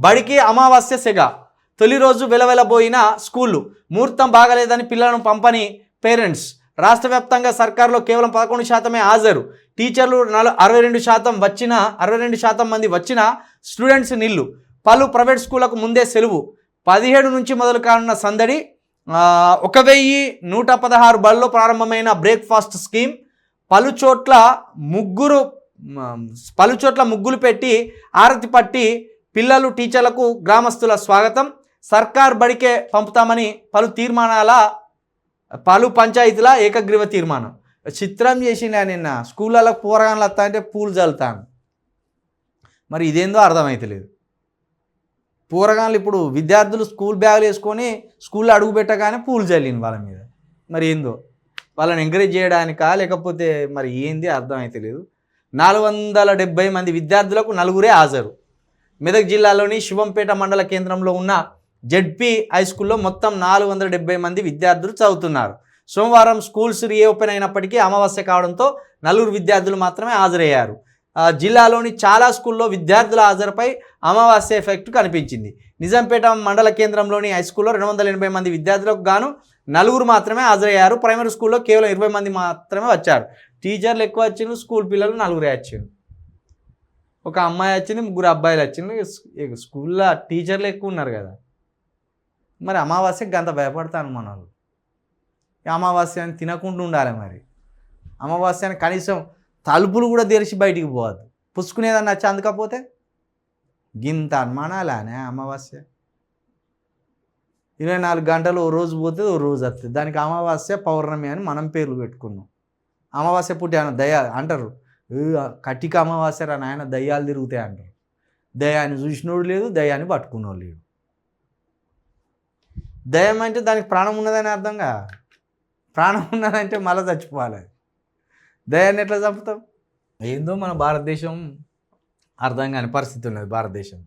బడికి అమావాస్య సెగ. తొలి రోజు వెలవెలబోయిన స్కూళ్ళు. ముహూర్తం బాగలేదని పిల్లలను పంపని పేరెంట్స్. రాష్ట్ర వ్యాప్తంగా సర్కారులో కేవలం 11% హాజరు. టీచర్లు 62% మంది వచ్చిన స్టూడెంట్స్ నిల్లు. పలు ప్రైవేట్ స్కూళ్లకు ముందే సెలవు. 17 నుంచి మొదలు కానున్న సందడి. 1116 బడుల్లో ప్రారంభమైన బ్రేక్ఫాస్ట్ స్కీమ్. పలుచోట్ల ముగ్గులు పెట్టి ఆరతి పట్టి పిల్లలు టీచర్లకు గ్రామస్తుల స్వాగతం. సర్కార్ బడికే పంపుతామని పలు పంచాయతీల ఏకగ్రీవ తీర్మానం. చిత్రం చేసిండా నిన్న. స్కూళ్ళలో పోరగాన్లు వస్తా అంటే పూలు చల్లుతాను. మరి ఇదేందో అర్థమైతలేదు. పోరగాన్లు ఇప్పుడు విద్యార్థులు స్కూల్ బ్యాగులు వేసుకొని స్కూల్లో అడుగు పెట్టగానే పూలు చల్లింది వాళ్ళ మీద. మరి ఏందో వాళ్ళని ఎంకరేజ్ చేయడానికా లేకపోతే మరి ఏంది అర్థమైతలేదు. 470 మంది విద్యార్థులకు 4 హాజరు. మెదక్ జిల్లాలోని శివంపేట మండల కేంద్రంలో ఉన్న జెడ్పీ హై స్కూల్లో మొత్తం 470 మంది విద్యార్థులు చదువుతున్నారు. సోమవారం స్కూల్స్ రీఓపెన్ అయినప్పటికీ అమావాస్య కావడంతో 4 విద్యార్థులు మాత్రమే హాజరయ్యారు. జిల్లాలోని చాలా స్కూల్లో విద్యార్థుల హాజరుపై అమావాస్య ఎఫెక్ట్ కనిపించింది. నిజాంపేట మండల కేంద్రంలోని హై స్కూల్లో 280 మంది విద్యార్థులకు గాను 4 మాత్రమే హాజరయ్యారు. ప్రైమరీ స్కూల్లో కేవలం 20 మంది మాత్రమే వచ్చారు. టీచర్లు ఎక్కువ వచ్చిండ్రు, స్కూల్ పిల్లలు 4 వచ్చిండ్రు. ఒక అమ్మాయి వచ్చింది, 3 అబ్బాయిలు వచ్చిండ్రు. స్కూల్లో టీచర్లు ఎక్కువ ఉన్నారు కదా. మరి అమావాస్యకి అంత భయపడతాను మన వాళ్ళు. అమావాస్యని తినకుండా ఉండాలి. మరి అమావాస్యని కనీసం తలుపులు కూడా తెరిచి బయటికి పోవద్దు. పుచ్చుకునేదాన్ని వచ్చి అందుకపోతే గింత అనుమానాలనే అమావాస్య. 24 గంటలు ఓ రోజు పోతే ఓ రోజు వస్తుంది. దానికి అమావాస్య పౌర్ణమి అని మనం పేర్లు పెట్టుకున్నాం. అమావాస్య పుట్టి ఆయన దయ్యాలు అంటారు. కటిక అమావాస్య రా నాయన దయ్యాలు తిరుగుతాయి అంటారు. దయ్యాన్ని చూసినోడు లేదు, దయ్యాన్ని పట్టుకున్నోడు లేడు. దయ్యం అంటే దానికి ప్రాణం ఉన్నదని అర్థంగా. ప్రాణం ఉన్నదంటే మళ్ళీ చచ్చిపోవాలి. దయ్యాన్ని ఎట్లా చంపుతాం? ఏందో మన భారతదేశం అర్థం కాని పరిస్థితి ఉన్నది భారతదేశం.